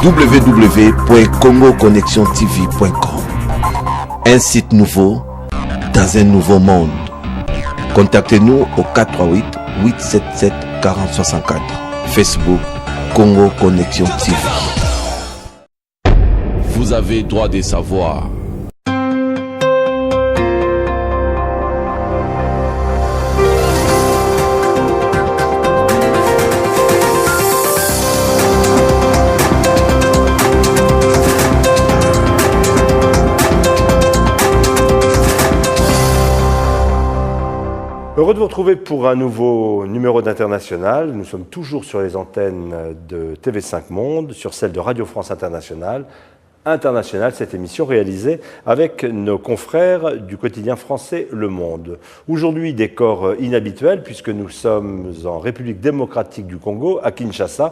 www.congoconnexiontv.com. Un site nouveau dans un nouveau monde. Contactez-nous au 438 877 4064. Facebook Congo Connexion TV. Vous avez droit de savoir. Heureux de vous retrouver pour un nouveau numéro d'International. Nous sommes toujours sur les antennes de TV5 Monde, sur celle de Radio France Internationale. International, cette émission réalisée avec nos confrères du quotidien français Le Monde. Aujourd'hui, décor inhabituel puisque nous sommes en République démocratique du Congo, à Kinshasa,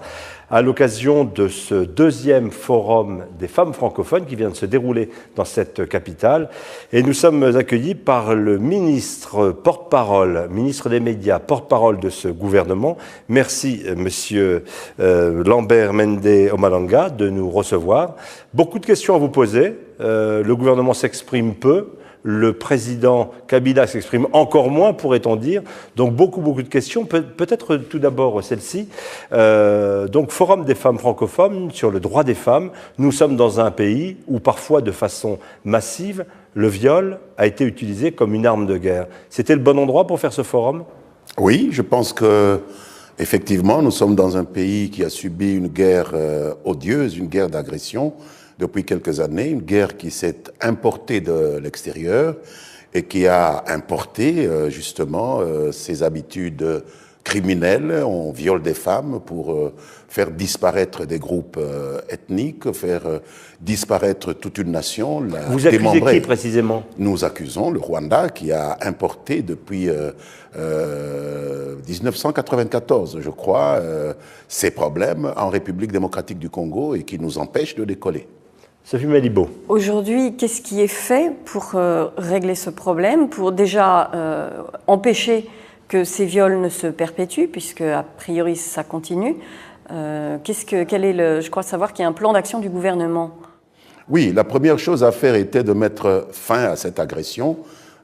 à l'occasion de ce deuxième forum des femmes francophones qui vient de se dérouler dans cette capitale. Et nous sommes accueillis par le ministre porte-parole, ministre des médias, porte-parole de ce gouvernement. Merci, monsieur Lambert Mende Omalanga, de nous recevoir. Beaucoup de questions à vous poser. Le gouvernement s'exprime peu. Le président Kabila s'exprime encore moins, pourrait-on dire. Donc beaucoup de questions. Peut-être tout d'abord celle-ci. Donc Forum des femmes francophones sur le droit des femmes. Nous sommes dans un pays où parfois de façon massive, le viol a été utilisé comme une arme de guerre. C'était le bon endroit pour faire ce forum ? Oui, je pense que effectivement, nous sommes dans un pays qui a subi une guerre odieuse, une guerre d'agression depuis quelques années, une guerre qui s'est importée de l'extérieur et qui a importé justement ses habitudes criminelles. On viole des femmes pour faire disparaître des groupes ethniques, faire disparaître toute une nation. Vous accusez qui précisément ? Nous accusons le Rwanda qui a importé depuis 1994, je crois, ces problèmes en République démocratique du Congo et qui nous empêchent de décoller. Sophie Malibaud. Aujourd'hui, qu'est-ce qui est fait pour régler ce problème, pour déjà empêcher que ces viols ne se perpétuent, puisque a priori ça continue. Je crois savoir qu'il y a un plan d'action du gouvernement. Oui, la première chose à faire était de mettre fin à cette agression.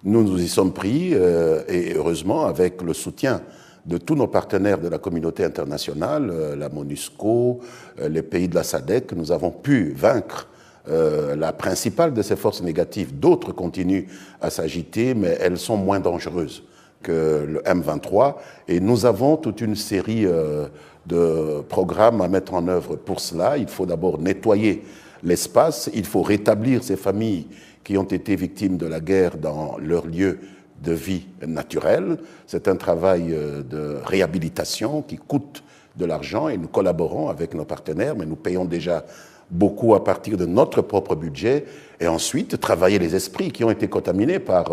Nous nous y sommes pris, et heureusement avec le soutien de tous nos partenaires de la communauté internationale, la MONUSCO, les pays de la SADC, nous avons pu vaincre la principale de ces forces négatives. D'autres continuent à s'agiter, mais elles sont moins dangereuses que le M23. Et nous avons toute une série de programmes à mettre en œuvre pour cela. Il faut d'abord nettoyer l'espace, il faut rétablir ces familles qui ont été victimes de la guerre dans leur lieu de vie naturelle. C'est un travail de réhabilitation qui coûte de l'argent et nous collaborons avec nos partenaires, mais nous payons déjà beaucoup à partir de notre propre budget, et ensuite travailler les esprits qui ont été contaminés par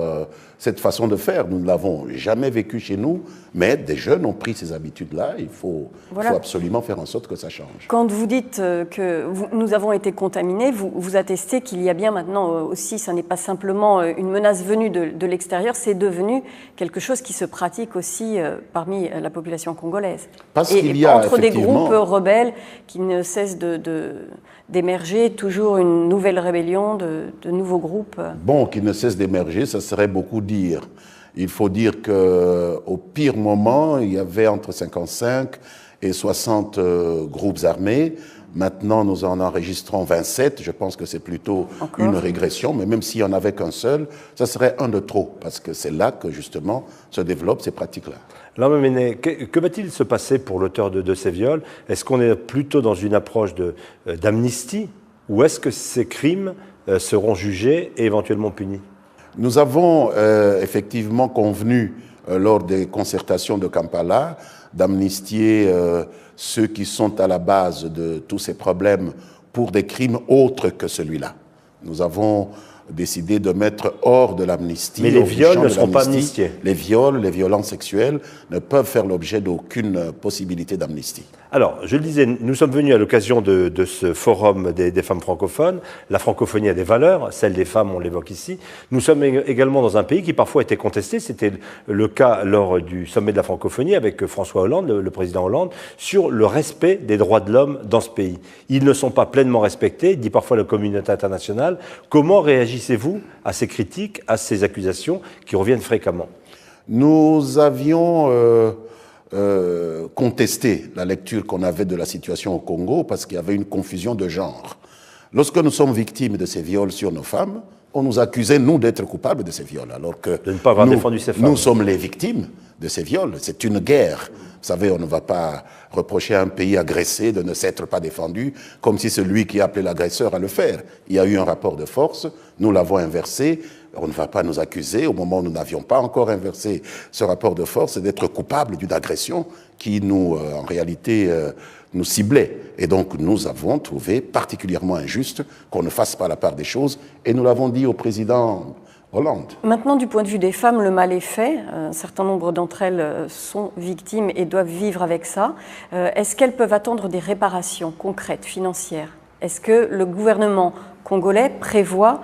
cette façon de faire. Nous ne l'avons jamais vécu chez nous, mais des jeunes ont pris ces habitudes-là. Il faut absolument faire en sorte que ça change. Quand vous dites que nous avons été contaminés, vous attestez qu'il y a bien maintenant aussi, ça n'est pas simplement une menace venue de l'extérieur, c'est devenu quelque chose qui se pratique aussi parmi la population congolaise. Parce qu'il y a entre des groupes rebelles qui ne cessent d'émerger, toujours une nouvelle rébellion de nouveaux groupes. Bon, qui ne cessent d'émerger, ça serait beaucoup dire. Il faut dire qu'au pire moment, il y avait entre 55 et 60 groupes armés. Maintenant, nous en enregistrons 27. Je pense que c'est plutôt une régression, mais même s'il n'y en avait qu'un seul, ça serait un de trop, parce que c'est là que, justement, se développent ces pratiques-là. Lambert Mende, que va-t-il se passer pour l'auteur de ces viols ? Est-ce qu'on est plutôt dans une approche d'amnistie, ou est-ce que ces crimes seront jugés et éventuellement punis ? Nous avons effectivement convenu, lors des concertations de Kampala, d'amnistier ceux qui sont à la base de tous ces problèmes pour des crimes autres que celui-là. Nous avons décidé de mettre hors de l'amnistie. Mais les viols ne seront pas amnistiés. Les viols, les violences sexuelles ne peuvent faire l'objet d'aucune possibilité d'amnistie. Alors, je le disais, nous sommes venus à l'occasion de ce forum des femmes francophones. La francophonie a des valeurs, celles des femmes, on l'évoque ici. Nous sommes également dans un pays qui parfois était contesté. C'était le cas lors du sommet de la francophonie avec François Hollande, le président Hollande, sur le respect des droits de l'homme dans ce pays. Ils ne sont pas pleinement respectés, dit parfois la communauté internationale. Comment réagissez-vous à ces critiques, à ces accusations qui reviennent fréquemment? Nous avions contesté la lecture qu'on avait de la situation au Congo parce qu'il y avait une confusion de genre. Lorsque nous sommes victimes de ces viols sur nos femmes, on nous accusait, nous, d'être coupables de ces viols, alors que de ne pas avoir défendu ces femmes. Nous sommes les victimes de ces viols. C'est une guerre. Vous savez, on ne va pas reprocher à un pays agressé de ne s'être pas défendu, comme si c'est lui qui a appelé l'agresseur à le faire. Il y a eu un rapport de force, nous l'avons inversé. On ne va pas nous accuser, au moment où nous n'avions pas encore inversé ce rapport de force, d'être coupables d'une agression qui nous, en réalité, nous ciblait. Et donc, nous avons trouvé particulièrement injuste qu'on ne fasse pas la part des choses, et nous l'avons dit au président Hollande. Maintenant, du point de vue des femmes, le mal est fait. Un certain nombre d'entre elles sont victimes et doivent vivre avec ça. Est-ce qu'elles peuvent attendre des réparations concrètes, financières? Est-ce que le gouvernement congolais prévoit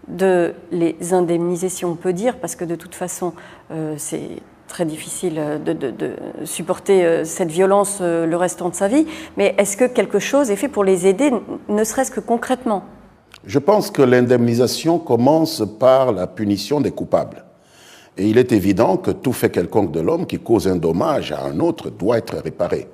de les indemniser, si on peut dire, parce que de toute façon, c'est très difficile de supporter cette violence le restant de sa vie, mais est-ce que quelque chose est fait pour les aider, ne serait-ce que concrètement? Je pense que l'indemnisation commence par la punition des coupables. Et il est évident que tout fait quelconque de l'homme qui cause un dommage à un autre doit être réparé.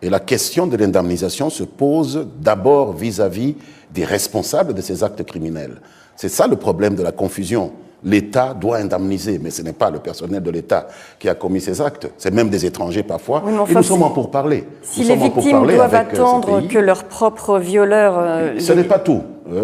Et la question de l'indemnisation se pose d'abord vis-à-vis des responsables de ces actes criminels. C'est ça le problème de la confusion. L'État doit indemniser, mais ce n'est pas le personnel de l'État qui a commis ces actes. C'est même des étrangers parfois. Oui, enfin, et nous sommes en pourparlers. Si les victimes doivent attendre que leur propre violeur... Ce n'est pas tout.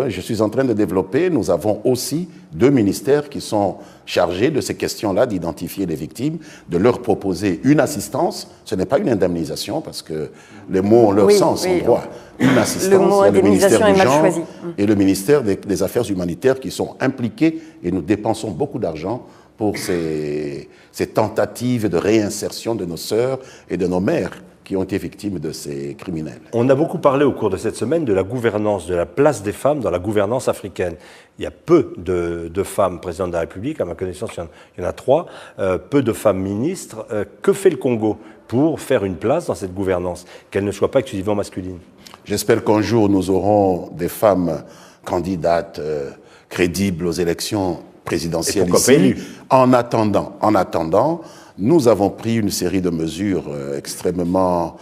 Je suis en train de développer. Nous avons aussi 2 ministères qui sont chargés de ces questions-là, d'identifier les victimes, de leur proposer une assistance. Ce n'est pas une indemnisation, parce que les mots ont leur sens, en droit. Une assistance, le mot indemnisation est mal choisi. Et le ministère des Affaires humanitaires qui sont impliqués, et nous dépensons beaucoup d'argent pour ces tentatives de réinsertion de nos sœurs et de nos mères qui ont été victimes de ces criminels. On a beaucoup parlé au cours de cette semaine de la gouvernance, de la place des femmes dans la gouvernance africaine. Il y a peu de femmes présidentes de la République, à ma connaissance il y en a 3, peu de femmes ministres. Que fait le Congo pour faire une place dans cette gouvernance, qu'elle ne soit pas exclusivement masculine? J'espère qu'un jour nous aurons des femmes candidates crédibles aux élections présidentielles ici. En attendant, nous avons pris une série de mesures extrêmement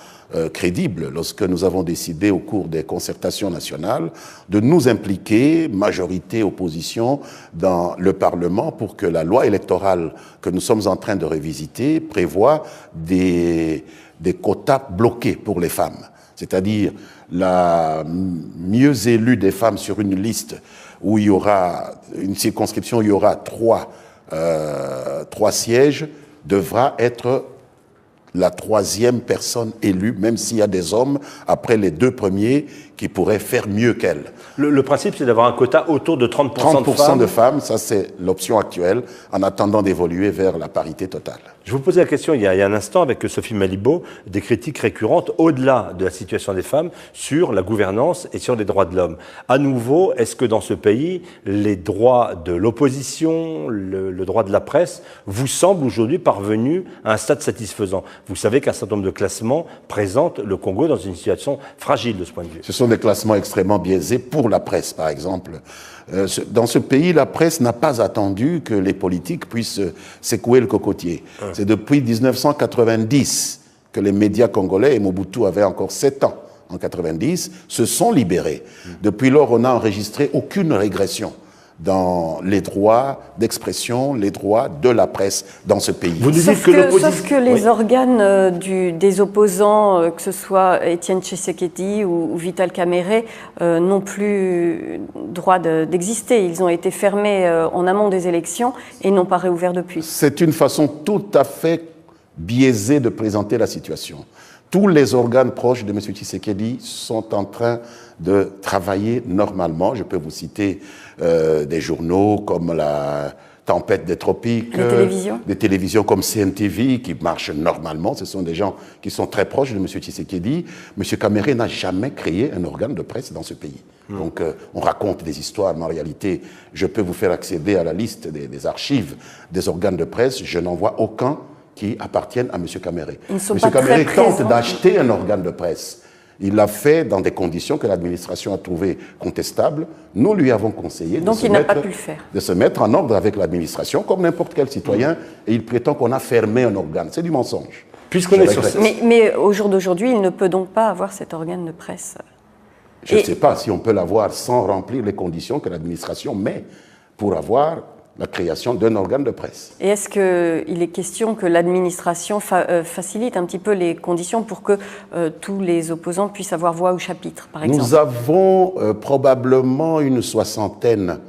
crédibles lorsque nous avons décidé au cours des concertations nationales de nous impliquer, majorité, opposition, dans le Parlement pour que la loi électorale que nous sommes en train de revisiter prévoie des quotas bloqués pour les femmes. C'est-à-dire la mieux élue des femmes sur une liste où il y aura une circonscription où il y aura 3 sièges devra être la 3e personne élue, même s'il y a des hommes, après les 2 premiers, qui pourraient faire mieux qu'elle. Le principe, c'est d'avoir un quota autour de 30% de femmes. 30% de femmes, ça c'est l'option actuelle, en attendant d'évoluer vers la parité totale. Je vous posais la question il y a un instant avec Sophie Malibaud, des critiques récurrentes au-delà de la situation des femmes sur la gouvernance et sur les droits de l'homme. À nouveau, est-ce que dans ce pays, les droits de l'opposition, le droit de la presse, vous semblent aujourd'hui parvenus à un stade satisfaisant? Vous savez qu'un certain nombre de classements présentent le Congo dans une situation fragile de ce point de vue. Ce sont des classements extrêmement biaisés pour la presse, par exemple. Dans ce pays, la presse n'a pas attendu que les politiques puissent secouer le cocotier. C'est depuis 1990 que les médias congolais, et Mobutu avait encore 7 ans en 90, se sont libérés. Depuis lors, on n'a enregistré aucune régression dans les droits d'expression, les droits de la presse dans ce pays. Vous nous dites que sauf que les organes des opposants, que ce soit Étienne Tshisekedi ou Vital Kamerhe, n'ont plus droit d'exister. Ils ont été fermés en amont des élections et n'ont pas réouvert depuis. C'est une façon tout à fait biaisée de présenter la situation. Tous les organes proches de M. Tshisekedi sont en train de travailler normalement. Je peux vous citer des journaux comme Tempête des tropiques, des télévisions comme CNTV qui marchent normalement. Ce sont des gens qui sont très proches de M. Tshisekedi. M. Kamere n'a jamais créé un organe de presse dans ce pays. Donc on raconte des histoires, mais en réalité, je peux vous faire accéder à la liste des archives des organes de presse. Je n'en vois aucun qui appartiennent à M. Kamere. M. Kamere tente d'acheter un organe de presse. Il l'a fait dans des conditions que l'administration a trouvées contestables. Nous lui avons conseillé de se mettre en ordre avec l'administration, comme n'importe quel citoyen, et il prétend qu'on a fermé un organe. C'est du mensonge. Mais au jour d'aujourd'hui, il ne peut donc pas avoir cet organe de presse. Je ne sais pas si on peut l'avoir sans remplir les conditions que l'administration met pour avoir la création d'un organe de presse. Et est-ce qu'il est question que l'administration facilite un petit peu les conditions pour que tous les opposants puissent avoir voix au chapitre, par exemple? Nous avons probablement une 60aine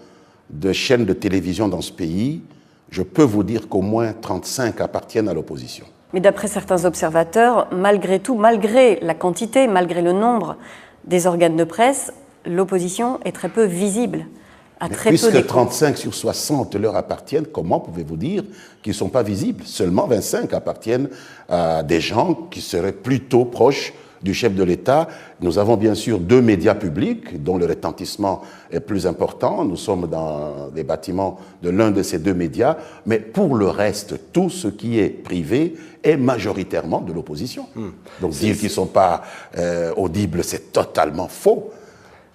de chaînes de télévision dans ce pays. Je peux vous dire qu'au moins 35 appartiennent à l'opposition. Mais d'après certains observateurs, malgré tout, malgré la quantité, malgré le nombre des organes de presse, l'opposition est très peu visible. Puisque 35 sur 60 leur appartiennent, comment pouvez-vous dire qu'ils ne sont pas visibles? Seulement 25 appartiennent à des gens qui seraient plutôt proches du chef de l'État. Nous avons bien sûr 2 médias publics dont le retentissement est plus important. Nous sommes dans les bâtiments de l'un de ces 2 médias. Mais pour le reste, tout ce qui est privé est majoritairement de l'opposition. Donc dire qu'ils ne sont pas audibles, c'est totalement faux.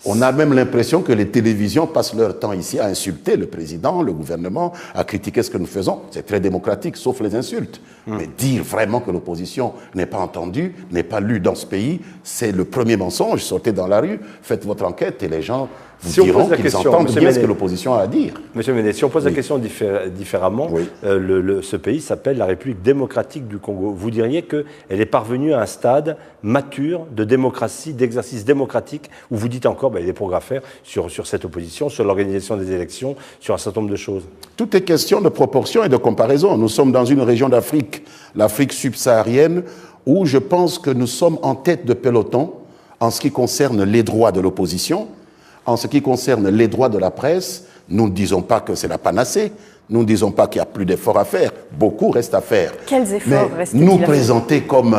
On a même l'impression que les télévisions passent leur temps ici à insulter le président, le gouvernement, à critiquer ce que nous faisons. C'est très démocratique, sauf les insultes. Mais dire vraiment que l'opposition n'est pas entendue, n'est pas lue dans ce pays, c'est le premier mensonge. Sortez dans la rue, faites votre enquête et les gens vous diront qu'ils entendent bien ce que l'opposition a à dire. Monsieur Méné, si on pose la question différemment, ce pays s'appelle la République démocratique du Congo. Vous diriez qu'elle est parvenue à un stade mature de démocratie, d'exercice démocratique, où vous dites encore il y a des progrès à faire sur cette opposition, sur l'organisation des élections, sur un certain nombre de choses? Tout est question de proportion et de comparaison. Nous sommes dans une région d'Afrique, l'Afrique subsaharienne, où je pense que nous sommes en tête de peloton en ce qui concerne les droits de l'opposition. En ce qui concerne les droits de la presse, nous ne disons pas que c'est la panacée, nous ne disons pas qu'il n'y a plus d'efforts à faire, beaucoup reste à faire. Quels efforts restent-ils à faire? Nous présenter comme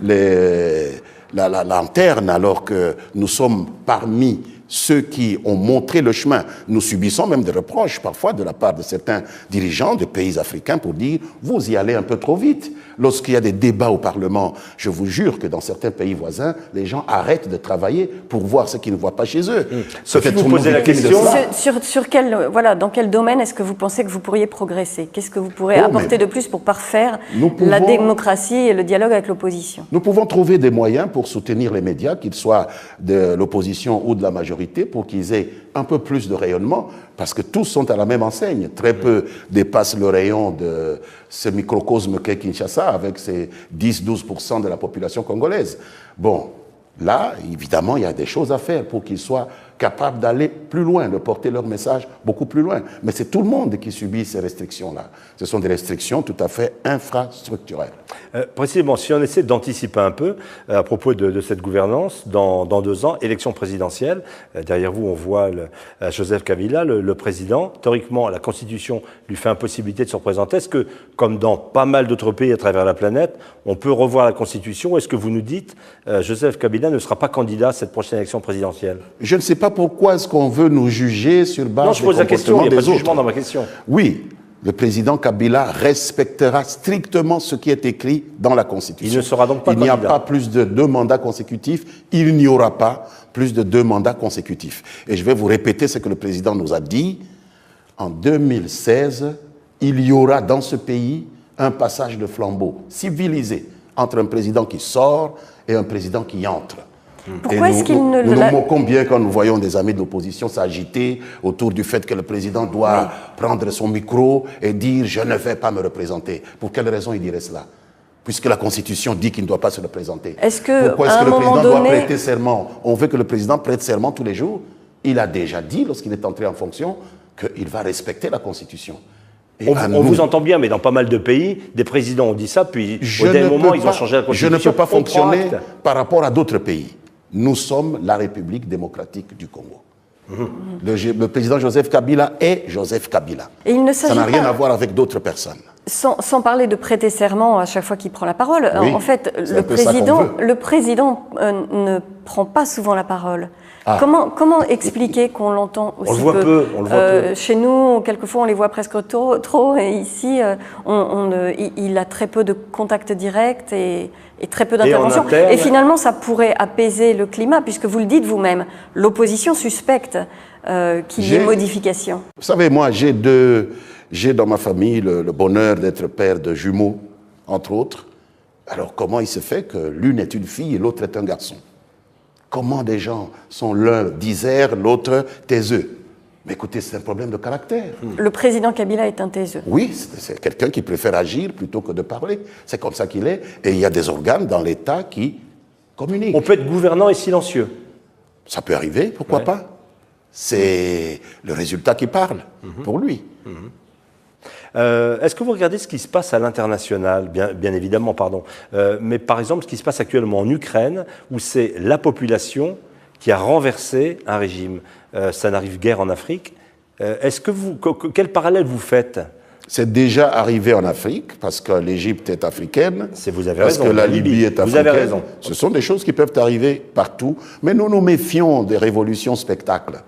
la lanterne alors que nous sommes parmi ceux qui ont montré le chemin. Nous subissons même des reproches parfois de la part de certains dirigeants de pays africains pour dire « vous y allez un peu trop vite ». Lorsqu'il y a des débats au Parlement, je vous jure que dans certains pays voisins, les gens arrêtent de travailler pour voir ce qu'ils ne voient pas chez eux. Sophie, vous posez la question. Dans quel domaine est-ce que vous pensez que vous pourriez progresser? Qu'est-ce que vous pourrez apporter de plus pour parfaire la démocratie et le dialogue avec l'opposition? Nous pouvons trouver des moyens pour soutenir les médias, qu'ils soient de l'opposition ou de la majorité, pour qu'ils aient un peu plus de rayonnement, parce que tous sont à la même enseigne. Très peu dépassent le rayon de ce microcosme qu'est Kinshasa, avec ses 10-12% de la population congolaise. Bon, là, évidemment, il y a des choses à faire pour qu'ils soient capables d'aller plus loin, de porter leur message beaucoup plus loin. Mais c'est tout le monde qui subit ces restrictions-là. Ce sont des restrictions tout à fait infrastructurelles. Précisément, si on essaie d'anticiper un peu à propos de cette gouvernance, dans 2 ans, élection présidentielle, derrière vous on voit Joseph Kabila, le président. Théoriquement, la Constitution lui fait impossibilité de se représenter. Est-ce que, comme dans pas mal d'autres pays à travers la planète, on peut revoir la Constitution? Est-ce que vous nous dites Joseph Kabila ne sera pas candidat à cette prochaine élection présidentielle? Je ne sais pas pourquoi est-ce qu'on veut nous juger sur base non, je pose des la question, comportements des autres. Il n'y a pas de jugement dans ma question. Oui, le président Kabila respectera strictement ce qui est écrit dans la Constitution. Il ne sera donc pas candidat. Il n'y a pas plus de 2 mandats consécutifs. Il n'y aura pas plus de 2 mandats consécutifs. Et je vais vous répéter ce que le président nous a dit. En 2016, il y aura dans ce pays un passage de flambeau civilisé entre un président qui sort et un président qui entre. Pourquoi est-ce qu'il ne nous nous moquons bien quand nous voyons des amis de l'opposition s'agiter autour du fait que le président doit prendre son micro et dire « je ne vais pas me représenter ». Pour quelle raison il dirait cela? Puisque la Constitution dit qu'il ne doit pas se représenter. Pourquoi est-ce que le président doit prêter serment? On veut que le président prête serment tous les jours. Il a déjà dit, lorsqu'il est entré en fonction, qu'il va respecter la Constitution. On vous entend bien, mais dans pas mal de pays, des présidents ont dit ça, puis au dernier moment, ils ont changé la Constitution. Je ne peux pas fonctionner par rapport à d'autres pays. Nous sommes la République démocratique du Congo. Le président Joseph Kabila est Joseph Kabila. Et il ne Ça s'agit n'a rien pas, à voir avec d'autres personnes. sans parler de prêter serment à chaque fois qu'il prend la parole, Oui, en fait, c'est un peu ça qu'on veut. le président ne prend pas souvent la parole. Ah. Comment expliquer qu'on l'entend aussi On le voit peu, on le voit peu. Chez nous, quelquefois, on les voit presque trop, et ici, il a très peu de contacts directs et très peu d'interventions. Et finalement, ça pourrait apaiser le climat, puisque vous le dites vous-même, l'opposition suspecte qu'il y ait modification. Vous savez, moi, j'ai dans ma famille le bonheur d'être père de jumeaux, entre autres. Alors, comment il se fait que l'une est une fille et l'autre est un garçon? Comment des gens sont l'un disert, l'autre taiseux? Mais écoutez, c'est un problème de caractère. Le président Kabila est un taiseux. Oui, c'est quelqu'un qui préfère agir plutôt que de parler. C'est comme ça qu'il est. Et il y a des organes dans l'État qui communiquent. On peut être gouvernant et silencieux. Ça peut arriver, pourquoi pas? C'est le résultat qui parle pour lui. Est-ce que vous regardez ce qui se passe à l'international, bien évidemment, pardon, mais par exemple ce qui se passe actuellement en Ukraine, où c'est la population qui a renversé un régime. Ça n'arrive guère en Afrique. Quel parallèle vous faites? C'est déjà arrivé en Afrique, parce que l'Égypte est africaine, Vous avez parce raison, que la Libye est africaine. Vous avez raison. Ce sont des choses qui peuvent arriver partout, mais nous nous méfions des révolutions spectacles.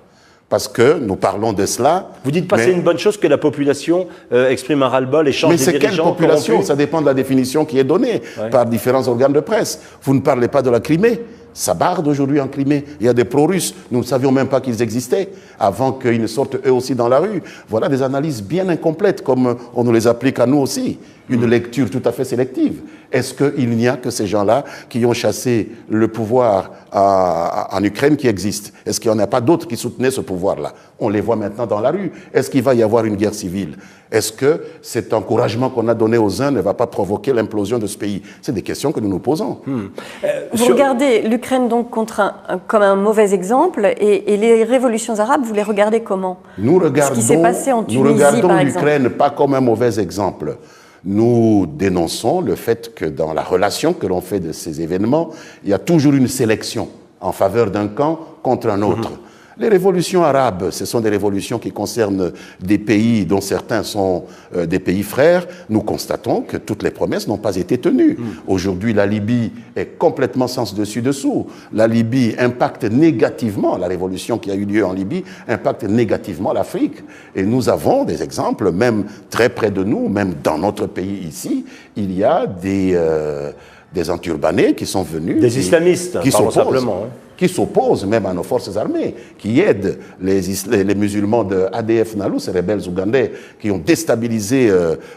Parce que nous parlons de cela. Vous dites pas c'est une bonne chose que la population exprime un ras-le-bol et change des dirigeants. Mais c'est quelle population? corrompus? Ça dépend de la définition qui est donnée par différents organes de presse. Vous ne parlez pas de la Crimée. Ça barde aujourd'hui en Crimée. Il y a des pro-russes. Nous ne savions même pas qu'ils existaient avant qu'ils ne sortent eux aussi dans la rue. Voilà des analyses bien incomplètes, comme on nous les applique à nous aussi. Une lecture tout à fait sélective. Est-ce qu'il n'y a que ces gens-là qui ont chassé le pouvoir en Ukraine qui existent? Est-ce qu'il n'y en a pas d'autres qui soutenaient ce pouvoir-là? On les voit maintenant dans la rue. Est-ce qu'il va y avoir une guerre civile? Est-ce que cet encouragement qu'on a donné aux uns ne va pas provoquer l'implosion de ce pays? C'est des questions que nous nous posons. Vous regardez l'Ukraine donc comme un mauvais exemple, et les révolutions arabes, vous les regardez comment? Nous regardons, ce qui s'est passé en Tunisie, nous regardons par exemple. l'Ukraine pas comme un mauvais exemple. Nous dénonçons le fait que dans la relation que l'on fait de ces événements, il y a toujours une sélection en faveur d'un camp contre un autre. Les révolutions arabes, ce sont des révolutions qui concernent des pays dont certains sont des pays frères. Nous constatons que toutes les promesses n'ont pas été tenues. Aujourd'hui, la Libye est complètement sens dessus-dessous. La Libye impacte négativement, la révolution qui a eu lieu en Libye impacte négativement l'Afrique. Et nous avons des exemples, même très près de nous, même dans notre pays ici, il y a des enturbanés qui sont venus. Des islamistes, qui pardon, simplement. Qui s'opposent même à nos forces armées, qui aident les musulmans de ADF Nalu, ces rebelles ougandais, qui ont déstabilisé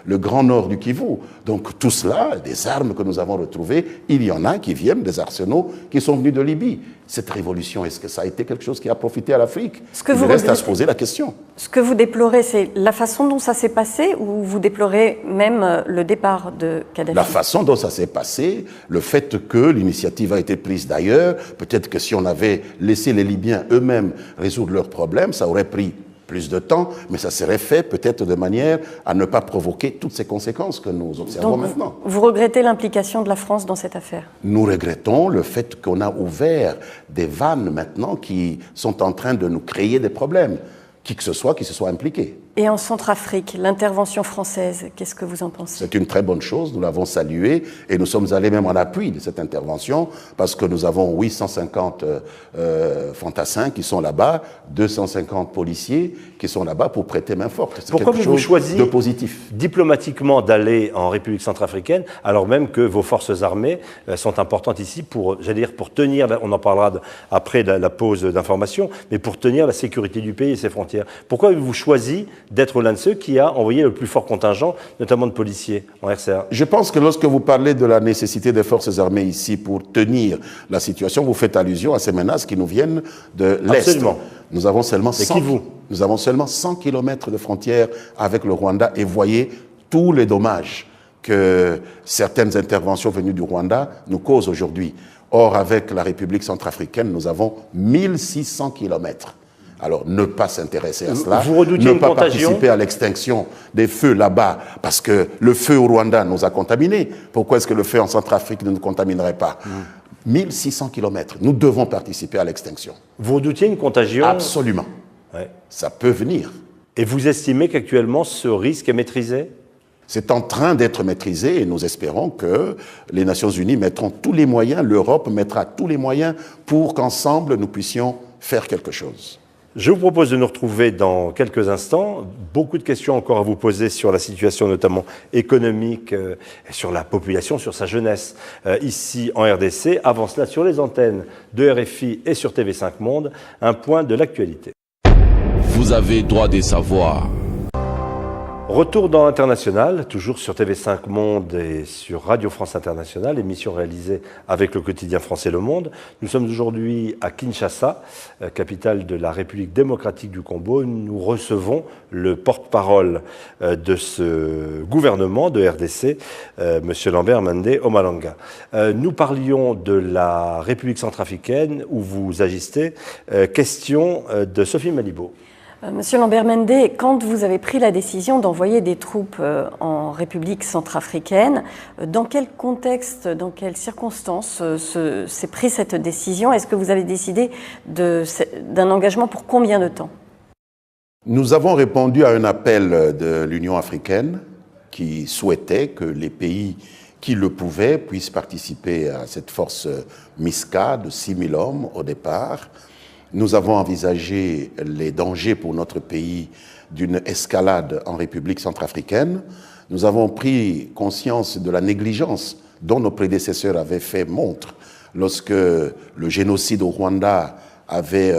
le grand nord du Kivu. Donc tout cela, des armes que nous avons retrouvées, il y en a qui viennent des arsenaux qui sont venus de Libye. Cette révolution, est-ce que ça a été quelque chose qui a profité à l'Afrique? Il reste à se poser la question. Ce que vous déplorez, c'est la façon dont ça s'est passé, ou vous déplorez même le départ de Kadhafi? La façon dont ça s'est passé, le fait que l'initiative a été prise d'ailleurs, peut-être que si on avait laissé les Libyens eux-mêmes résoudre leurs problèmes, ça aurait pris plus de temps, mais ça serait fait peut-être de manière à ne pas provoquer toutes ces conséquences que nous observons Donc, maintenant. Vous regrettez l'implication de la France dans cette affaire? Nous regrettons le fait qu'on a ouvert des vannes maintenant qui sont en train de nous créer des problèmes, qui se soit impliqué. Et en Centrafrique, l'intervention française, qu'est-ce que vous en pensez? C'est une très bonne chose, nous l'avons saluée et nous sommes allés même en appui de cette intervention parce que nous avons 850 fantassins qui sont là-bas, 250 policiers qui sont là-bas pour prêter main forte. C'est Pourquoi quelque vous chose choisissez de positif. Diplomatiquement d'aller en République centrafricaine, alors même que vos forces armées sont importantes ici pour tenir, on en parlera après la pause d'information, mais pour tenir la sécurité du pays et ses frontières. Pourquoi avez-vous choisi d'être l'un de ceux qui a envoyé le plus fort contingent, notamment de policiers en RCA? Je pense que lorsque vous parlez de la nécessité des forces armées ici pour tenir la situation, vous faites allusion à ces menaces qui nous viennent de l'Est. Absolument. Nous avons seulement 100 kilomètres de frontière avec le Rwanda et voyez tous les dommages que certaines interventions venues du Rwanda nous causent aujourd'hui. Or, avec la République centrafricaine, nous avons 1600 kilomètres. Alors, ne pas s'intéresser à cela, ne pas participer à l'extinction des feux là-bas, parce que le feu au Rwanda nous a contaminés. Pourquoi est-ce que le feu en Centrafrique ne nous contaminerait pas? 1600 kilomètres. Nous devons participer à l'extinction. Vous redoutiez une contagion? Absolument. ça peut venir. Et vous estimez qu'actuellement ce risque est maîtrisé ? C'est en train d'être maîtrisé et nous espérons que les Nations Unies mettront tous les moyens, l'Europe mettra tous les moyens pour qu'ensemble nous puissions faire quelque chose. Je vous propose de nous retrouver dans quelques instants. Beaucoup de questions encore à vous poser sur la situation notamment économique, sur la population, sur sa jeunesse ici en RDC. Avant cela, sur les antennes de RFI et sur TV5 Monde, un point de l'actualité. Vous avez droit des savoirs. Retour dans l'International, toujours sur TV5 Monde et sur Radio France Internationale, émission réalisée avec le quotidien français Le Monde. Nous sommes aujourd'hui à Kinshasa, capitale de la République démocratique du Congo. Nous recevons le porte-parole de ce gouvernement de RDC, M. Lambert Mende Omalanga. Nous parlions de la République centrafricaine où vous agissez. Question de Sophie Malibaud. Monsieur Lambert Mende, quand vous avez pris la décision d'envoyer des troupes en République centrafricaine, dans quel contexte, dans quelles circonstances s'est prise cette décision? Est-ce que vous avez décidé d'un engagement pour combien de temps? Nous avons répondu à un appel de l'Union africaine qui souhaitait que les pays qui le pouvaient puissent participer à cette force MISCA de 6 000 hommes au départ. Nous avons envisagé les dangers pour notre pays d'une escalade en République centrafricaine. Nous avons pris conscience de la négligence dont nos prédécesseurs avaient fait montre lorsque le génocide au Rwanda avait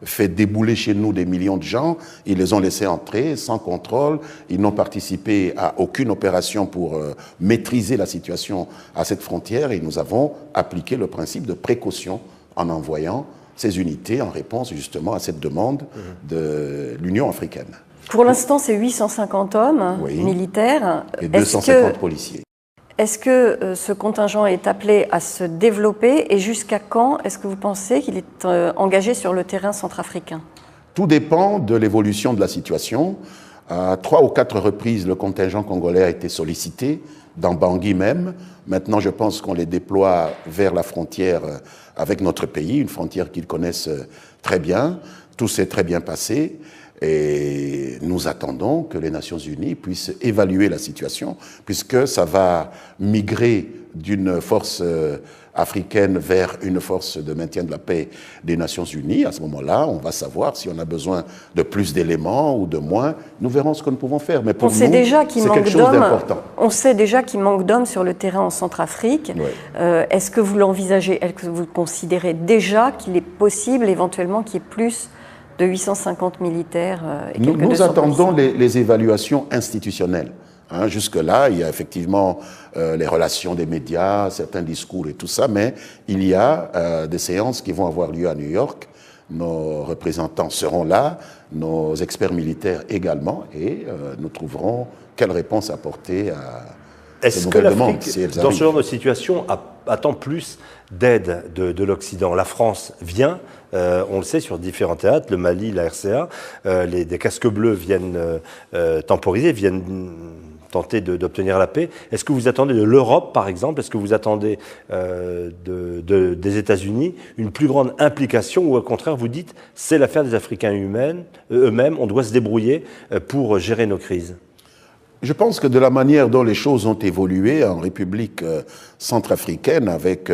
fait débouler chez nous des millions de gens. Ils les ont laissés entrer sans contrôle. Ils n'ont participé à aucune opération pour maîtriser la situation à cette frontière et nous avons appliqué le principe de précaution en envoyant ces unités en réponse justement à cette demande de l'Union africaine. Pour l'instant, c'est 850 hommes militaires. Et 250 policiers. Est-ce que ce contingent est appelé à se développer et jusqu'à quand est-ce que vous pensez qu'il est engagé sur le terrain centrafricain? Tout dépend de l'évolution de la situation. À 3 ou 4 reprises, le contingent congolais a été sollicité, dans Bangui même. Maintenant, je pense qu'on les déploie vers la frontière avec notre pays, une frontière qu'ils connaissent très bien. Tout s'est très bien passé et nous attendons que les Nations Unies puissent évaluer la situation puisque ça va migrer d'une force africaine vers une force de maintien de la paix des Nations Unies. À ce moment-là, on va savoir si on a besoin de plus d'éléments ou de moins. Nous verrons ce que nous pouvons faire. Mais pour nous, c'est quelque chose d'important. On sait déjà qu'il manque d'hommes sur le terrain en Centrafrique. Oui. Est-ce que vous l'envisagez? Est-ce que vous considérez déjà qu'il est possible éventuellement qu'il y ait plus de 850 militaires et quelques Nous attendons les évaluations institutionnelles. Jusque-là, il y a effectivement les relations des médias, certains discours et tout ça, mais il y a des séances qui vont avoir lieu à New York. Nos représentants seront là, nos experts militaires également, et nous trouverons quelle réponse apporter à ces nouvelles demandes. Est-ce que l'Afrique, dans ce genre de situation, attend plus d'aide de l'Occident? La France vient, on le sait, sur différents théâtres, le Mali, la RCA, des casques bleus viennent temporiser, viennent tenter d'obtenir la paix. Est-ce que vous attendez de l'Europe, par exemple? Est-ce que vous attendez des États-Unis une plus grande implication ou au contraire vous dites c'est l'affaire des Africains eux-mêmes, on doit se débrouiller pour gérer nos crises? Je pense que de la manière dont les choses ont évolué en République centrafricaine avec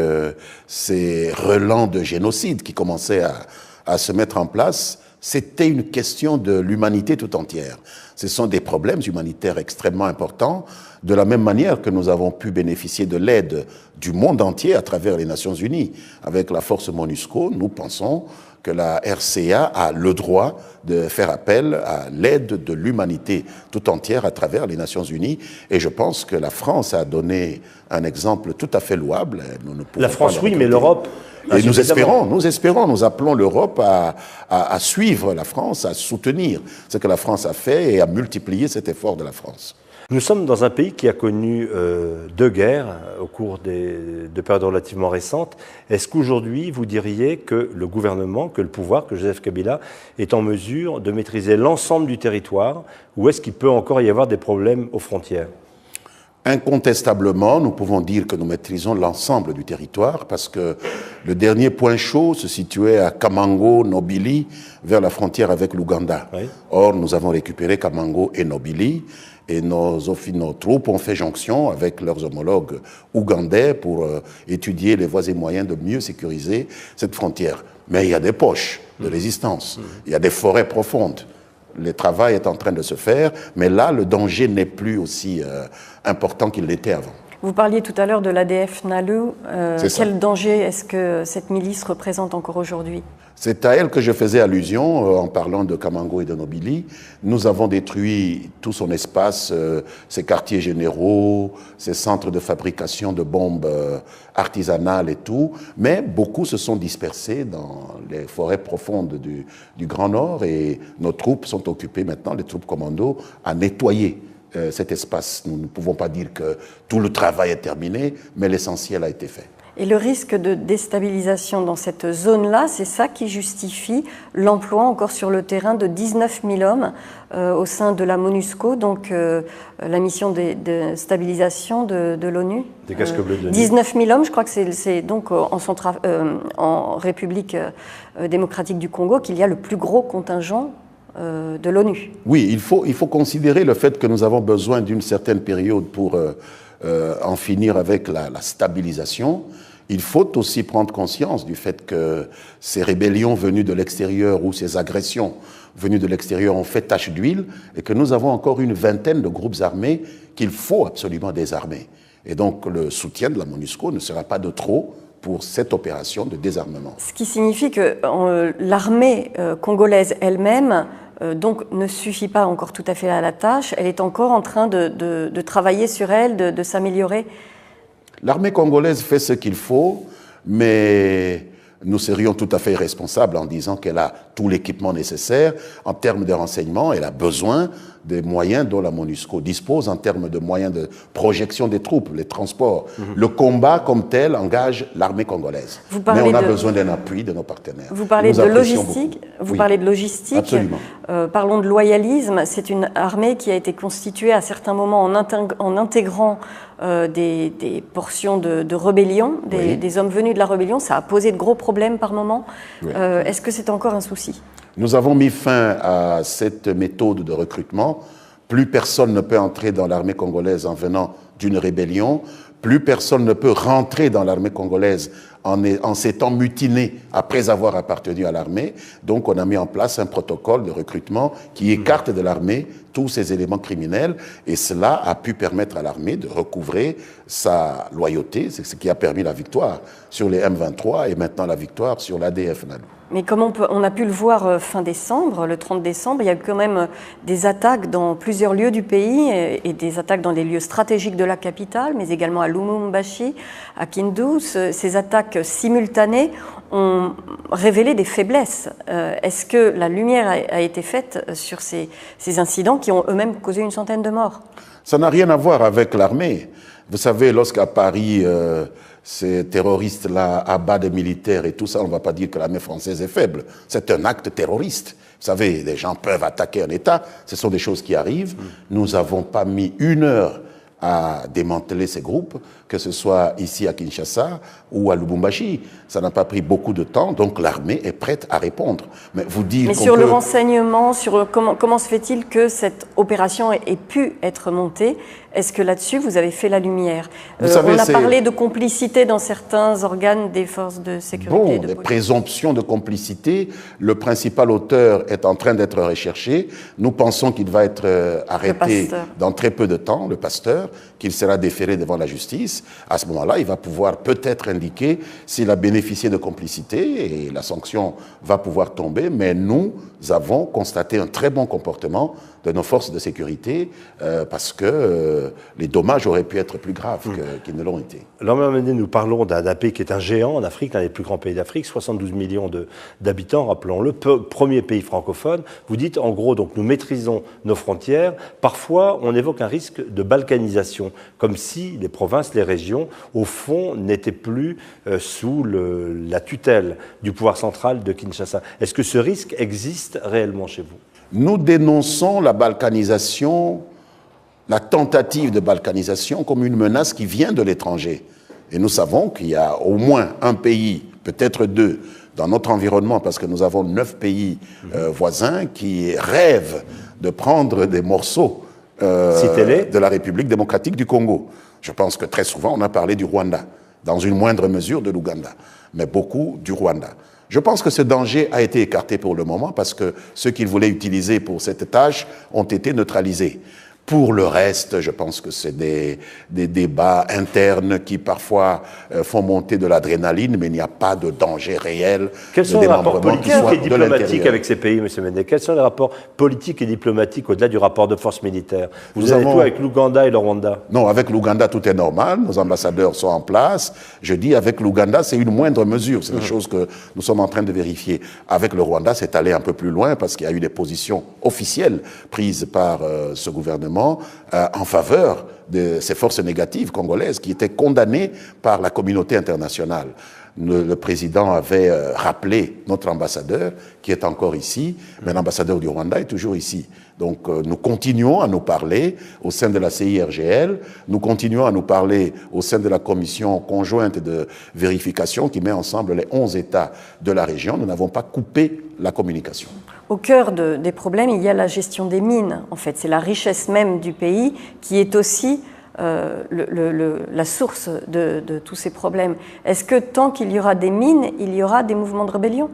ces relents de génocide qui commençaient à se mettre en place, c'était une question de l'humanité tout entière. Ce sont des problèmes humanitaires extrêmement importants, de la même manière que nous avons pu bénéficier de l'aide du monde entier à travers les Nations Unies. Avec la force MONUSCO, nous pensons que la RCA a le droit de faire appel à l'aide de l'humanité tout entière à travers les Nations Unies. Et je pense que la France a donné un exemple tout à fait louable. La France, oui, mais l'Europe... Et nous appelons l'Europe à suivre la France, à soutenir ce que la France a fait et à multiplier cet effort de la France. Nous sommes dans un pays qui a connu 2 guerres au cours de périodes relativement récentes. Est-ce qu'aujourd'hui, vous diriez que le gouvernement, que le pouvoir, que Joseph Kabila est en mesure de maîtriser l'ensemble du territoire ou est-ce qu'il peut encore y avoir des problèmes aux frontières? Incontestablement, nous pouvons dire que nous maîtrisons l'ensemble du territoire parce que le dernier point chaud se situait à Kamango, Nobili, vers la frontière avec l'Ouganda. Oui. Or, nous avons récupéré Kamango et Nobili et nos troupes ont fait jonction avec leurs homologues ougandais pour étudier les voies et moyens de mieux sécuriser cette frontière. Mais il y a des poches de résistance, il y a des forêts profondes. Le travail est en train de se faire, mais là, le danger n'est plus aussi important qu'il l'était avant. Vous parliez tout à l'heure de l'ADF Nalu. Quel danger est-ce que cette milice représente encore aujourd'hui? C'est à elle que je faisais allusion en parlant de Kamango et de Nobili. Nous avons détruit tout son espace, ses quartiers généraux, ses centres de fabrication de bombes artisanales et tout, mais beaucoup se sont dispersés dans les forêts profondes du Grand Nord et nos troupes sont occupées maintenant, les troupes commando, à nettoyer cet espace. Nous ne pouvons pas dire que tout le travail est terminé, mais l'essentiel a été fait. Et le risque de déstabilisation dans cette zone-là, c'est ça qui justifie l'emploi encore sur le terrain de 19 000 hommes au sein de la MONUSCO, donc la mission de stabilisation de l'ONU. Des casques bleus de l'ONU. 19 000 hommes, je crois que c'est donc en République démocratique du Congo qu'il y a le plus gros contingent de l'ONU. Oui, il faut considérer le fait que nous avons besoin d'une certaine période pour en finir avec la stabilisation. Il faut aussi prendre conscience du fait que ces rébellions venues de l'extérieur ou ces agressions venues de l'extérieur ont fait tache d'huile et que nous avons encore une vingtaine de groupes armés qu'il faut absolument désarmer. Et donc le soutien de la MONUSCO ne sera pas de trop pour cette opération de désarmement. Ce qui signifie que l'armée congolaise elle-même donc ne suffit pas encore tout à fait à la tâche, elle est encore en train de travailler sur elle, de s'améliorer. L'armée congolaise fait ce qu'il faut, mais nous serions tout à fait irresponsables en disant qu'elle a tout l'équipement nécessaire. En termes de renseignement, elle a besoin des moyens dont la MONUSCO dispose en termes de moyens de projection des troupes, les transports. Le combat comme tel engage l'armée congolaise. Mais on a besoin d'un appui de nos partenains. Vous parlez de logistique. Parlez de logistique. Absolument. Parlons de loyalisme. C'est une armée qui a été constituée à certains moments en intégrant des portions de rébellion, des hommes venus de la rébellion. Ça a posé de gros problèmes par moment. Oui. Est-ce que c'est encore un souci? Nous avons mis fin à cette méthode de recrutement. Plus personne ne peut entrer dans l'armée congolaise en venant d'une rébellion. Plus personne ne peut rentrer dans l'armée congolaise en s'étant mutiné après avoir appartenu à l'armée. Donc on a mis en place un protocole de recrutement qui écarte de l'armée tous ces éléments criminels et cela a pu permettre à l'armée de recouvrer sa loyauté. C'est ce qui a permis la victoire sur les M23 et maintenant la victoire sur l'ADF Nalu. Mais comme on a pu le voir fin décembre, le 30 décembre, il y a eu quand même des attaques dans plusieurs lieux du pays et des attaques dans les lieux stratégiques de la capitale, mais également à Lubumbashi, à Kindu. Ces attaques simultanées ont révélé des faiblesses. Est-ce que la lumière a été faite sur ces incidents qui ont eux-mêmes causé une centaine de morts? Ça n'a rien à voir avec l'armée. Vous savez, lorsqu'à Paris, ces terroristes-là abattent des militaires et tout ça, on ne va pas dire que l'armée française est faible. C'est un acte terroriste. Vous savez, des gens peuvent attaquer un État. Ce sont des choses qui arrivent. Nous n'avons pas mis 1 heure à démanteler ces groupes, que ce soit ici à Kinshasa ou à Lubumbashi. Ça n'a pas pris beaucoup de temps, donc l'armée est prête à répondre. Mais vous dire sur le renseignement, sur comment se fait-il que cette opération ait pu être montée? Est-ce que là-dessus, vous avez fait la lumière? On a parlé de complicité dans certains organes des forces de sécurité. Bon, des présomptions de complicité. Le principal auteur est en train d'être recherché. Nous pensons qu'il va être arrêté dans très peu de temps, le pasteur, qu'il sera déféré devant la justice. À ce moment-là, il va pouvoir peut-être indiquer s'il a bénéficié de complicité et la sanction va pouvoir tomber. Mais nous avons constaté un très bon comportement de nos forces de sécurité parce que les dommages auraient pu être plus graves qu'ils ne l'ont été. Lambert-Mende, nous parlons d'un pays qui est un géant en Afrique, l'un des plus grands pays d'Afrique, 72 millions d'habitants, rappelons-le, premier pays francophone. Vous dites, en gros, donc nous maîtrisons nos frontières. Parfois, on évoque un risque de balkanisation, comme si les provinces, les régions, au fond, n'étaient plus sous la tutelle du pouvoir central de Kinshasa. Est-ce que ce risque existe réellement chez vous? Nous dénonçons la balkanisation la tentative de balkanisation comme une menace qui vient de l'étranger. Et nous savons qu'il y a au moins un pays, peut-être deux, dans notre environnement, parce que nous avons 9 pays voisins qui rêvent de prendre des morceaux de la République démocratique du Congo. Je pense que très souvent, on a parlé du Rwanda, dans une moindre mesure de l'Ouganda, mais beaucoup du Rwanda. Je pense que ce danger a été écarté pour le moment parce que ceux qu'ils voulaient utiliser pour cette tâche ont été neutralisés. Pour le reste, je pense que c'est des débats internes qui parfois font monter de l'adrénaline, mais il n'y a pas de danger réel. Quels sont les rapports politiques et diplomatiques avec ces pays, M. Mende? Quels sont les rapports politiques et diplomatiques au-delà du rapport de force militaire? Vous avez tout avec l'Ouganda et le Rwanda? Non, avec l'Ouganda, tout est normal. Nos ambassadeurs sont en place. Je dis avec l'Ouganda, c'est une moindre mesure. C'est des choses que nous sommes en train de vérifier. Avec le Rwanda, c'est allé un peu plus loin parce qu'il y a eu des positions officielles prises par ce gouvernement en faveur de ces forces négatives congolaises qui étaient condamnées par la communauté internationale. Le président avait rappelé notre ambassadeur qui est encore ici, mais l'ambassadeur du Rwanda est toujours ici. Donc nous continuons à nous parler au sein de la CIRGL, nous continuons à nous parler au sein de la commission conjointe de vérification qui met ensemble les 11 États de la région. Nous n'avons pas coupé la communication. Au cœur des problèmes, il y a la gestion des mines. En fait, c'est la richesse même du pays qui est aussi la source de tous ces problèmes. Est-ce que tant qu'il y aura des mines, il y aura des mouvements de rébellion?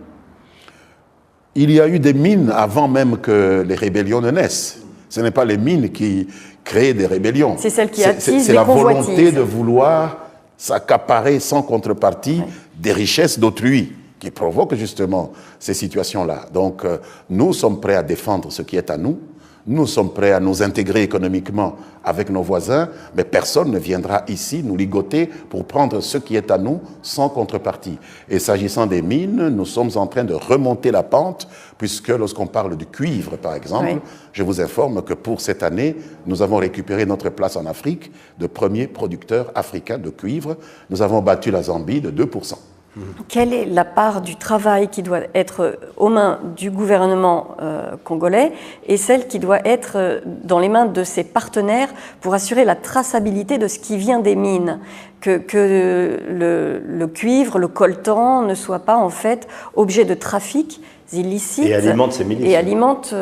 Il y a eu des mines avant même que les rébellions ne naissent. Ce n'est pas les mines qui créent des rébellions. C'est celles qui attisent c'est les la convoitises. volonté de vouloir s'accaparer sans contrepartie des richesses d'autrui qui provoque justement ces situations-là. Donc, nous sommes prêts à défendre ce qui est à nous. Nous sommes prêts à nous intégrer économiquement avec nos voisins, mais personne ne viendra ici nous ligoter pour prendre ce qui est à nous sans contrepartie. Et s'agissant des mines, nous sommes en train de remonter la pente, puisque lorsqu'on parle du cuivre, par exemple, je vous informe que pour cette année, nous avons récupéré notre place en Afrique de premier producteur africain de cuivre. Nous avons battu la Zambie de 2%. Quelle est la part du travail qui doit être aux mains du gouvernement congolais et celle qui doit être dans les mains de ses partenaires pour assurer la traçabilité de ce qui vient des mines, que le cuivre, le coltan ne soit pas en fait objet de trafics illicites et alimente ces milices. Et alimente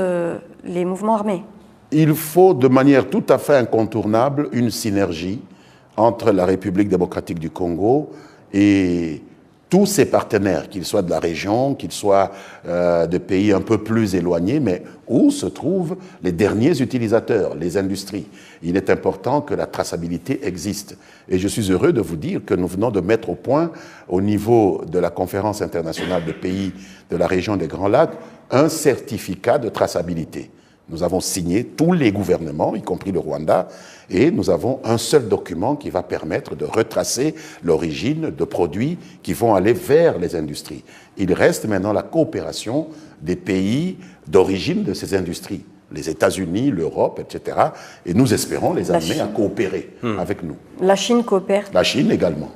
les mouvements armés? Il faut de manière tout à fait incontournable une synergie entre la République démocratique du Congo et tous ces partenaires, qu'ils soient de la région, qu'ils soient de pays un peu plus éloignés, mais où se trouvent les derniers utilisateurs, les industries. Il est important que la traçabilité existe. Et je suis heureux de vous dire que nous venons de mettre au point, au niveau de la conférence internationale de pays de la région des Grands Lacs, un certificat de traçabilité. Nous avons signé tous les gouvernements, y compris le Rwanda, et nous avons un seul document qui va permettre de retracer l'origine de produits qui vont aller vers les industries. Il reste maintenant la coopération des pays d'origine de ces industries, les États-Unis, l'Europe, etc. Et nous espérons les amener à coopérer avec nous. La Chine coopère? La Chine également.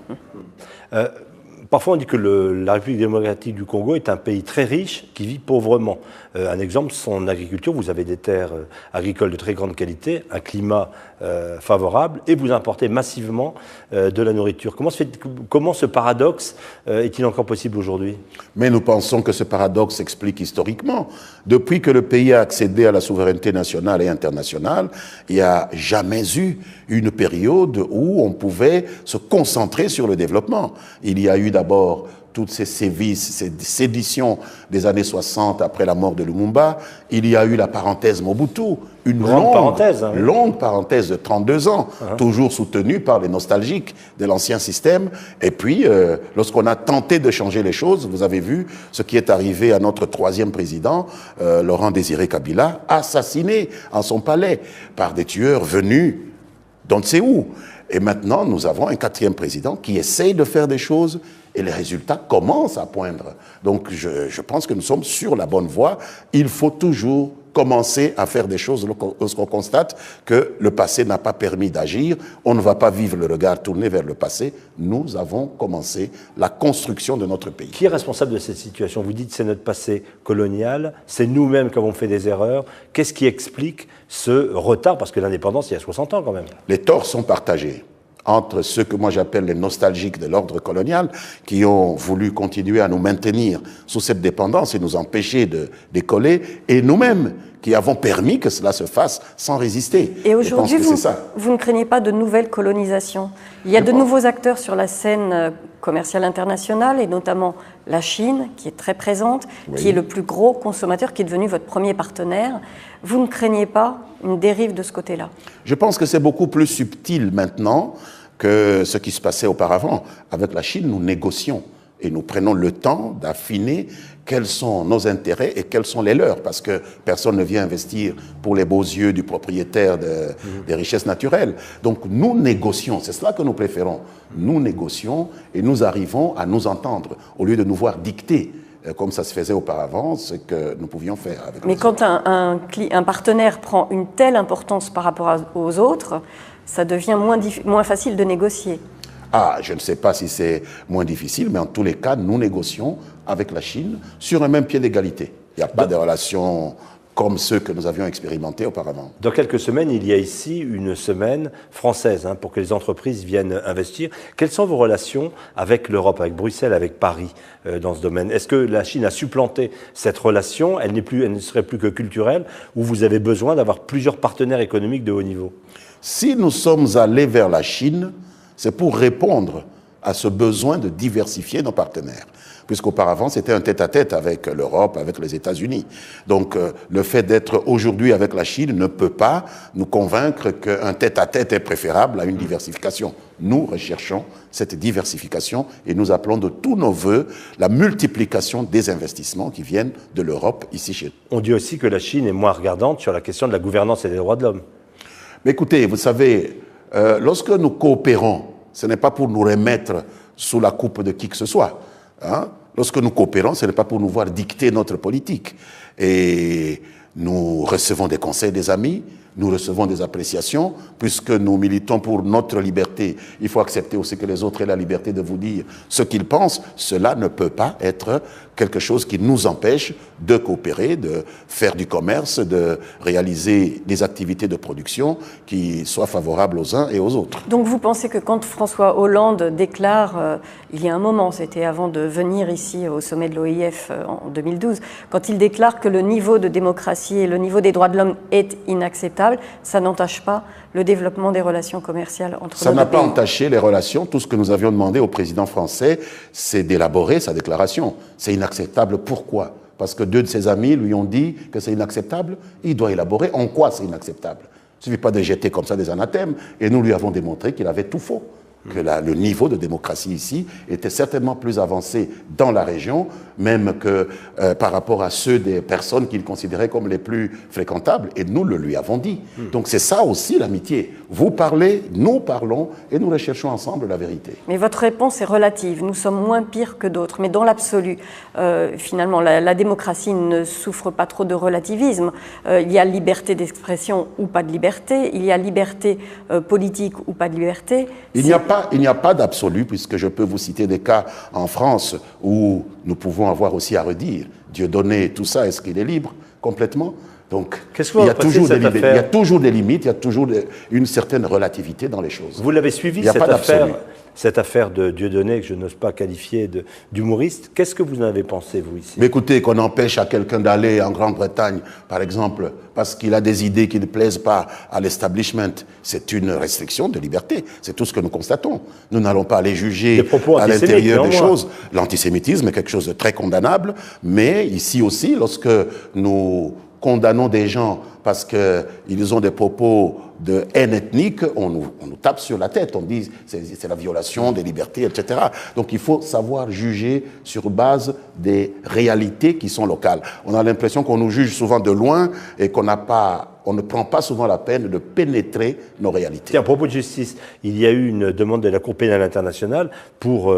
Parfois, on dit que la République démocratique du Congo est un pays très riche qui vit pauvrement. Un exemple, son agriculture, vous avez des terres agricoles de très grande qualité, un climat favorable, et vous importez massivement de la nourriture. Comment ce paradoxe est-il encore possible aujourd'hui? Mais nous pensons que ce paradoxe s'explique historiquement. Depuis que le pays a accédé à la souveraineté nationale et internationale, il n'y a jamais eu une période où on pouvait se concentrer sur le développement. Il y a eu d'abord toutes ces sévices, ces séditions des années 60 après la mort de Lumumba. Il y a eu la parenthèse Mobutu, une longue parenthèse de 32 ans, toujours soutenue par les nostalgiques de l'ancien système. Et puis, lorsqu'on a tenté de changer les choses, vous avez vu ce qui est arrivé à notre troisième président, Laurent Désiré Kabila, assassiné en son palais par des tueurs venus d'on ne sait où. Et maintenant, nous avons un quatrième président qui essaye de faire des choses et les résultats commencent à poindre. Donc, je pense que nous sommes sur la bonne voie. Il faut toujours commencer à faire des choses lorsqu'on constate que le passé n'a pas permis d'agir. On ne va pas vivre le regard tourné vers le passé. Nous avons commencé la construction de notre pays. Qui est responsable de cette situation? Vous dites que c'est notre passé colonial, c'est nous-mêmes qui avons fait des erreurs. Qu'est-ce qui explique ce retard? Parce que l'indépendance, il y a 60 ans quand même. Les torts sont partagés entre ceux que moi j'appelle les nostalgiques de l'ordre colonial, qui ont voulu continuer à nous maintenir sous cette dépendance et nous empêcher de décoller, et nous-mêmes, qui avons permis que cela se fasse sans résister. Et aujourd'hui, vous ne craignez pas de nouvelles colonisations? Il y a de nouveaux acteurs sur la scène commerciale internationale, et notamment la Chine, qui est très présente, qui est le plus gros consommateur, qui est devenu votre premier partenaire. Vous ne craignez pas une dérive de ce côté-là? Je pense que c'est beaucoup plus subtil maintenant que ce qui se passait auparavant. Avec la Chine, nous négocions et nous prenons le temps d'affiner quels sont nos intérêts et quels sont les leurs, parce que personne ne vient investir pour les beaux yeux du propriétaire des richesses naturelles. Donc nous négocions, c'est cela que nous préférons. Nous négocions et nous arrivons à nous entendre, au lieu de nous voir dicter, comme ça se faisait auparavant, ce que nous pouvions faire. Mais quand un partenaire prend une telle importance par rapport aux autres, ça devient moins facile de négocier. Ah, je ne sais pas si c'est moins difficile, mais en tous les cas, nous négocions avec la Chine sur un même pied d'égalité. Il n'y a pas de relations comme ceux que nous avions expérimentés auparavant. Dans quelques semaines, il y a ici une semaine française pour que les entreprises viennent investir. Quelles sont vos relations avec l'Europe, avec Bruxelles, avec Paris dans ce domaine? Est-ce que la Chine a supplanté cette relation? Elle ne serait plus que culturelle, ou vous avez besoin d'avoir plusieurs partenaires économiques de haut niveau? Si nous sommes allés vers la Chine, c'est pour répondre à ce besoin de diversifier nos partenaires. Puisqu'auparavant, c'était un tête-à-tête avec l'Europe, avec les États-Unis. Donc, le fait d'être aujourd'hui avec la Chine ne peut pas nous convaincre qu'un tête-à-tête est préférable à une diversification. Nous recherchons cette diversification et nous appelons de tous nos voeux la multiplication des investissements qui viennent de l'Europe ici chez nous. On dit aussi que la Chine est moins regardante sur la question de la gouvernance et des droits de l'homme. Mais écoutez, vous savez, lorsque nous coopérons, ce n'est pas pour nous remettre sous la coupe de qui que ce soit. Lorsque nous coopérons, ce n'est pas pour nous voir dicter notre politique. Et nous recevons des conseils des amis, nous recevons des appréciations, puisque nous militons pour notre liberté. Il faut accepter aussi que les autres aient la liberté de vous dire ce qu'ils pensent. Cela ne peut pas être quelque chose qui nous empêche de coopérer, de faire du commerce, de réaliser des activités de production qui soient favorables aux uns et aux autres. Donc vous pensez que quand François Hollande déclare, il y a un moment, c'était avant de venir ici au sommet de l'OIF en 2012, quand il déclare que le niveau de démocratie et le niveau des droits de l'homme est inacceptable, ça n'entache pas le développement des relations commerciales entre ça nos deux pays? Ça n'a pas entaché les relations. Tout ce que nous avions demandé au président français, c'est d'élaborer sa déclaration. C'est inacceptable. Pourquoi? Parce que deux de ses amis lui ont dit que c'est inacceptable. Il doit élaborer en quoi c'est inacceptable. Il ne suffit pas de jeter comme ça des anathèmes. Et nous lui avons démontré qu'il avait tout faux. Que le niveau de démocratie ici était certainement plus avancé dans la région, même que par rapport à ceux des personnes qu'il considérait comme les plus fréquentables, et nous le lui avons dit. Donc c'est ça aussi l'amitié. Vous parlez, nous parlons, et nous recherchons ensemble la vérité. Mais votre réponse est relative. Nous sommes moins pires que d'autres, mais dans l'absolu, finalement, la démocratie ne souffre pas trop de relativisme. Il y a liberté d'expression ou pas de liberté, il y a liberté politique ou pas de liberté. Il n'y a pas d'absolu, puisque je peux vous citer des cas en France où nous pouvons avoir aussi à redire. Dieudonné, tout ça, est-ce qu'il est libre complètement? Donc, il y a toujours des limites, il y a toujours une certaine relativité dans les choses. Vous l'avez suivi, cette affaire de Dieudonné, que je n'ose pas qualifier d'humoriste. Qu'est-ce que vous en avez pensé, vous, ici? Mais écoutez, qu'on empêche à quelqu'un d'aller en Grande-Bretagne, par exemple, parce qu'il a des idées qui ne plaisent pas à l'establishment, c'est une restriction de liberté. C'est tout ce que nous constatons. Nous n'allons pas aller juger à l'intérieur des choses. L'antisémitisme est quelque chose de très condamnable, mais ici aussi, lorsque nous condamnons des gens parce qu'ils ont des propos de haine ethnique, on nous tape sur la tête, on dit c'est la violation des libertés, etc. Donc il faut savoir juger sur base des réalités qui sont locales. On a l'impression qu'on nous juge souvent de loin et qu'on ne prend pas souvent la peine de pénétrer nos réalités. À propos de justice, il y a eu une demande de la Cour pénale internationale pour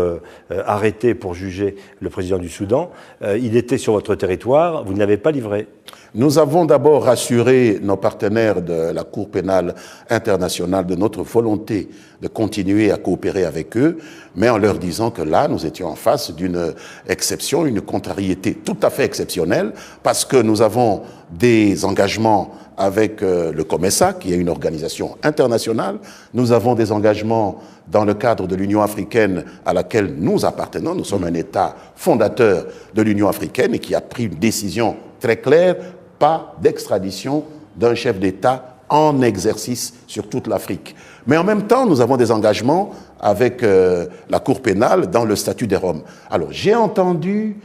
arrêter, pour juger le président du Soudan. Il était sur votre territoire, vous ne l'avez pas livré. Nous avons d'abord rassuré nos partenaires de la Cour pénale internationale de notre volonté de continuer à coopérer avec eux, mais en leur disant que là, nous étions en face d'une exception, une contrariété tout à fait exceptionnelle, parce que nous avons des engagements avec le COMESA, qui est une organisation internationale. Nous avons des engagements dans le cadre de l'Union africaine à laquelle nous appartenons. Nous sommes un État fondateur de l'Union africaine et qui a pris une décision très claire, pas d'extradition d'un chef d'État en exercice sur toute l'Afrique. Mais en même temps, nous avons des engagements avec la Cour pénale dans le statut des Roms. Alors, j'ai entendu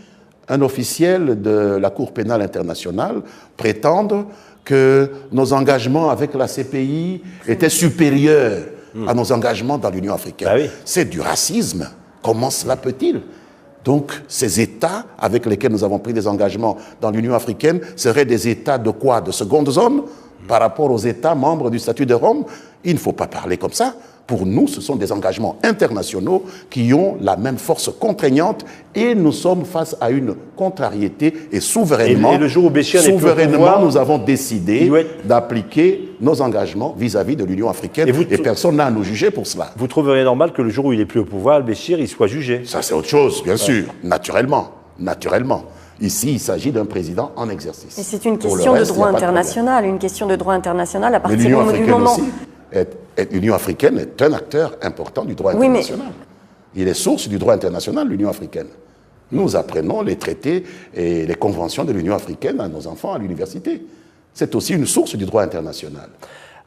un officiel de la Cour pénale internationale prétendre que nos engagements avec la CPI étaient supérieurs à nos engagements dans l'Union africaine. Ah oui. C'est du racisme. Comment cela peut-il ? Donc, ces États avec lesquels nous avons pris des engagements dans l'Union africaine seraient des États de quoi? De seconde zone par rapport aux États membres du statut de Rome? Il ne faut pas parler comme ça. Pour nous, ce sont des engagements internationaux qui ont la même force contraignante et nous sommes face à une contrariété et souverainement, Et le jour où Béchir n'est plus au pouvoir, nous avons décidé d'appliquer nos engagements vis-à-vis de l'Union africaine et personne n'a à nous juger pour cela. Vous trouveriez normal que le jour où il n'est plus au pouvoir, Béchir, il soit jugé? Ça, c'est autre chose, bien sûr, naturellement. Ici, il s'agit d'un président en exercice. Et c'est une question de droit international, une question de droit international à partir du moment... L'Union africaine est un acteur important du droit international. Il est source du droit international, l'Union africaine. Nous apprenons les traités et les conventions de l'Union africaine à nos enfants à l'université. C'est aussi une source du droit international.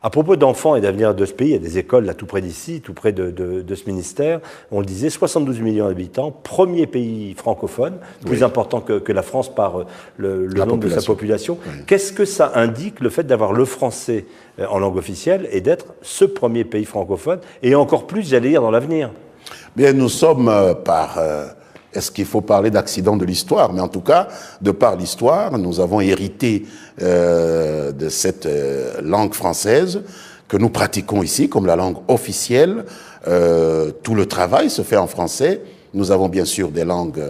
À propos d'enfants et d'avenir de ce pays, il y a des écoles là tout près d'ici, tout près de ce ministère. On le disait, 72 millions d'habitants, premier pays francophone, plus important que la France par le nombre de sa population. Oui. Qu'est-ce que ça indique, le fait d'avoir le français en langue officielle et d'être ce premier pays francophone, et encore plus, j'allais dire, dans l'avenir? Bien, nous sommes est-ce qu'il faut parler d'accident de l'histoire? Mais en tout cas, de par l'histoire, nous avons hérité de cette langue française que nous pratiquons ici comme la langue officielle. Tout le travail se fait en français. Nous avons bien sûr des langues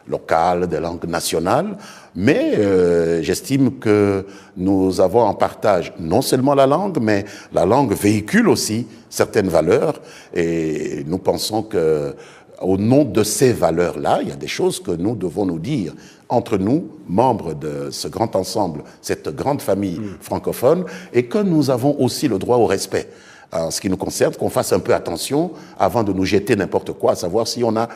locales, des langues nationales, mais j'estime que nous avons en partage non seulement la langue, mais la langue véhicule aussi certaines valeurs et nous pensons que au nom de ces valeurs-là, il y a des choses que nous devons nous dire entre nous, membres de ce grand ensemble, cette grande famille francophone, et que nous avons aussi le droit au respect. En ce qui nous concerne, qu'on fasse un peu attention avant de nous jeter n'importe quoi, à savoir si on a